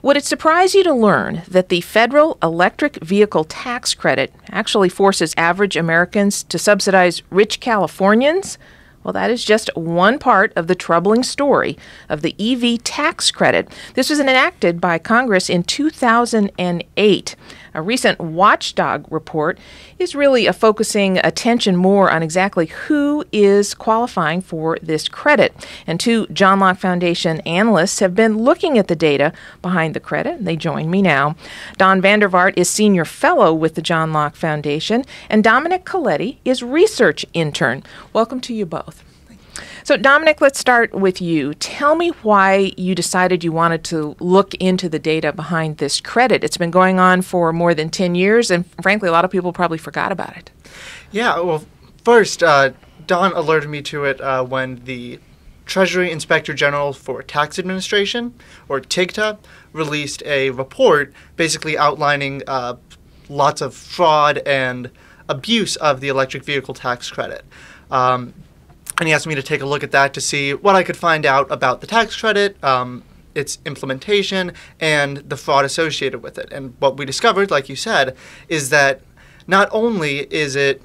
Would it surprise you to learn that the federal electric vehicle tax credit actually forces average Americans to subsidize rich Californians? Well, that is just one part of the troubling story of the EV tax credit. This was enacted by Congress in 2008. A recent watchdog report is really focusing attention more on exactly who is qualifying for this credit. And two John Locke Foundation analysts have been looking at the data behind the credit. They join me now. Don Vaart is Senior Fellow with the John Locke Foundation, and Dominic Coletti is Research Intern. Welcome to you both. So, Dominic, let's start with you. Tell me why you decided you wanted to look into the data behind this credit. It's been going on for more than 10 years, and frankly, a lot of people probably forgot about it. Yeah, well, first, Don alerted me to it when the Treasury Inspector General for Tax Administration, or TIGTA, released a report basically outlining lots of fraud and abuse of the electric vehicle tax credit. And he asked me to take a look at that to see what I could find out about the tax credit, its implementation, and the fraud associated with it. And what we discovered, like you said, is that not only is it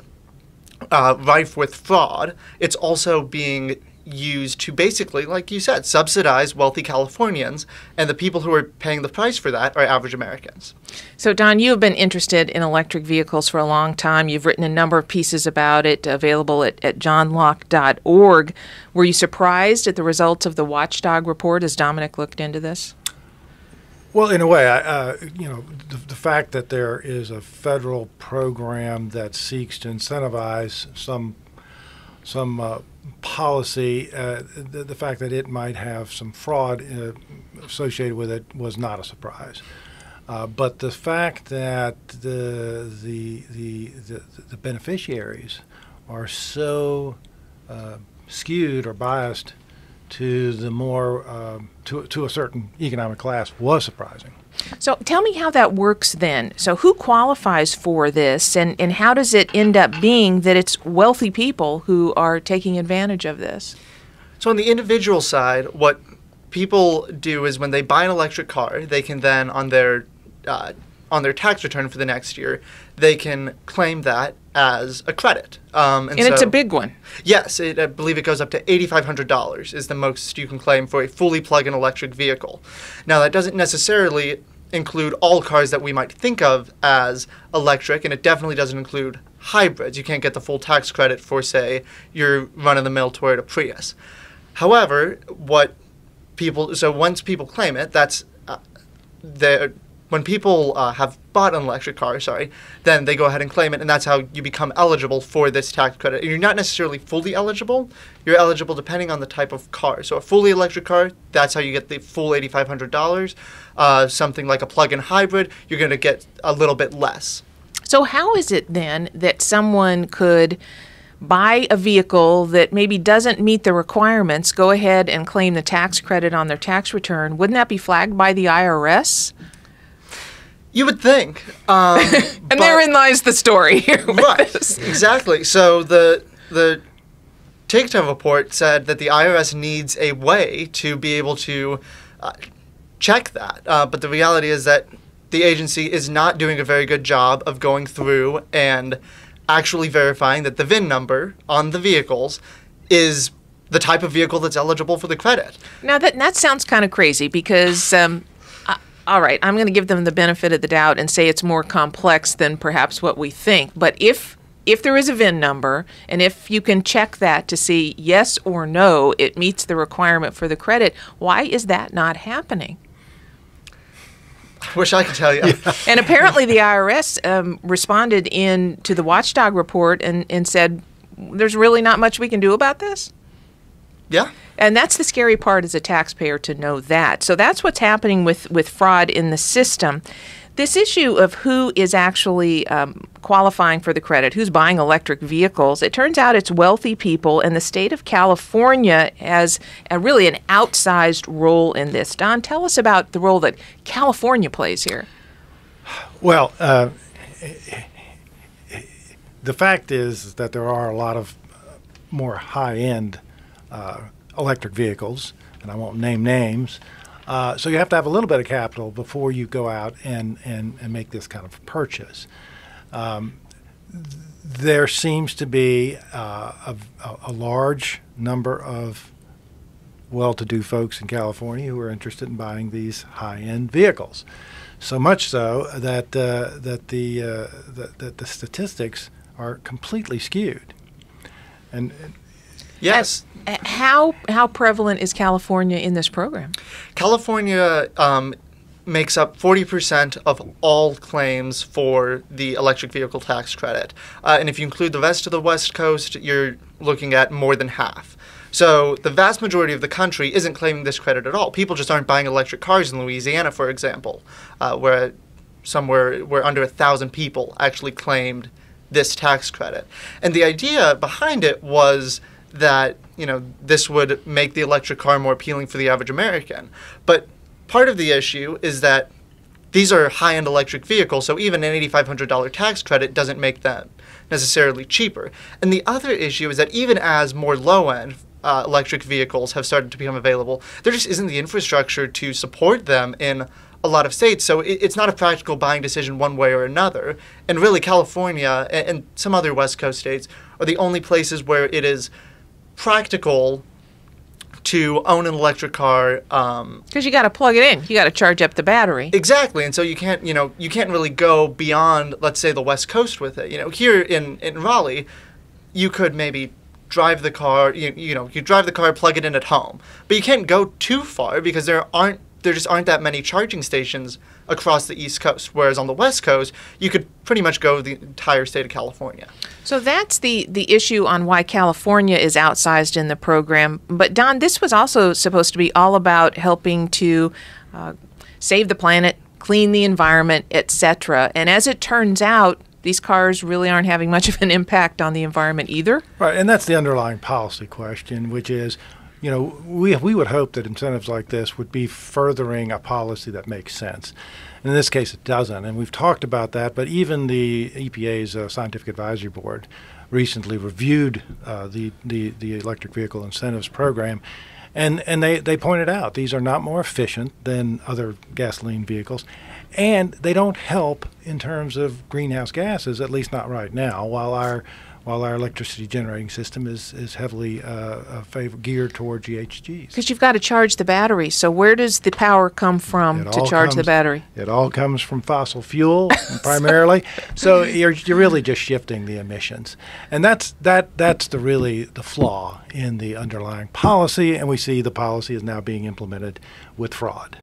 rife with fraud, it's also being used to basically, like you said, subsidize wealthy Californians, and the people who are paying the price for that are average Americans. So, Don, you have been interested in electric vehicles for a long time. You've written a number of pieces about it, available at johnlocke.org. Were you surprised at the results of the watchdog report as Dominic looked into this? Well, in a way, the fact that there is a federal program that seeks to incentivize some policy, the fact that it might have some fraud associated with it was not a surprise. But the fact that the beneficiaries are so skewed or biased to the more to a certain economic class was surprising. So tell me how that works then. So who qualifies for this, and how does it end up being that it's wealthy people who are taking advantage of this? So on the individual side, what people do is when they buy an electric car, they can then on their tax return for the next year, they can claim that as a credit. And it's a big one. Yes, I believe it goes up to $8,500 is the most you can claim for a fully plug-in electric vehicle. Now, that doesn't necessarily include all cars that we might think of as electric, and it definitely doesn't include hybrids. You can't get the full tax credit for, say, your run-of-the-mill Toyota Prius. However, once people claim it, that's when people have bought an electric car, then they go ahead and claim it, and that's how you become eligible for this tax credit. And you're not necessarily fully eligible. You're eligible depending on the type of car. So a fully electric car, that's how you get the full $8,500. Something like a plug-in hybrid, you're going to get a little bit less. So how is it then that someone could buy a vehicle that maybe doesn't meet the requirements, go ahead and claim the tax credit on their tax return? Wouldn't that be flagged by the IRS? You would think. And therein lies the story here. Right, exactly. So the TIGTA report said that the IRS needs a way to be able to check that. But the reality is that the agency is not doing a very good job of going through and actually verifying that the VIN number on the vehicles is the type of vehicle that's eligible for the credit. Now, that sounds kind of crazy because all right, I'm going to give them the benefit of the doubt and say it's more complex than perhaps what we think. But if there is a VIN number, and if you can check that to see yes or no, it meets the requirement for the credit, why is that not happening? I wish I could tell you. Yeah. And apparently the IRS responded to the watchdog report and said, there's really not much we can do about this? Yeah. And that's the scary part as a taxpayer to know that. So that's what's happening with fraud in the system. This issue of who is actually qualifying for the credit, who's buying electric vehicles, it turns out it's wealthy people, and the state of California has really an outsized role in this. Don, tell us about the role that California plays here. Well, the fact is that there are a lot of more high-end electric vehicles, and I won't name names, So you have to have a little bit of capital before you go out and make this kind of purchase. There seems to be a large number of well-to-do folks in California who are interested in buying these high-end vehicles. So much so that the statistics are completely skewed. And yes. How prevalent is California in this program? California makes up 40% of all claims for the electric vehicle tax credit. And if you include the rest of the West Coast, you're looking at more than half. So the vast majority of the country isn't claiming this credit at all. People just aren't buying electric cars in Louisiana, for example, where under 1,000 people actually claimed this tax credit. And the idea behind it was that, this would make the electric car more appealing for the average American. But part of the issue is that these are high-end electric vehicles, so even an $8,500 tax credit doesn't make them necessarily cheaper. And the other issue is that even as more low-end electric vehicles have started to become available, there just isn't the infrastructure to support them in a lot of states. So it's not a practical buying decision one way or another. And really, California and some other West Coast states are the only places where it is practical to own an electric car. Because you got to plug it in. You got to charge up the battery. Exactly. And so you can't really go beyond, let's say, the West Coast with it. Here in Raleigh, you could maybe drive the car, you drive the car, plug it in at home. But you can't go too far because there just aren't that many charging stations across the East Coast. Whereas on the West Coast, you could pretty much go the entire state of California. So that's the issue on why California is outsized in the program. But Don, this was also supposed to be all about helping to save the planet, clean the environment, etc. And as it turns out, these cars really aren't having much of an impact on the environment either. Right, and that's the underlying policy question, which is, we would hope that incentives like this would be furthering a policy that makes sense. In this case, it doesn't, and we've talked about that, but even the EPA's Scientific Advisory Board recently reviewed the electric vehicle incentives program, and they pointed out these are not more efficient than other gasoline vehicles, and they don't help in terms of greenhouse gases, at least not right now, while our electricity generating system is heavily geared toward GHGs. Because you've got to charge the battery. So where does the power come from to charge the battery? It all comes from fossil fuel primarily. So you're really just shifting the emissions, and that's the flaw in the underlying policy. And we see the policy is now being implemented with fraud.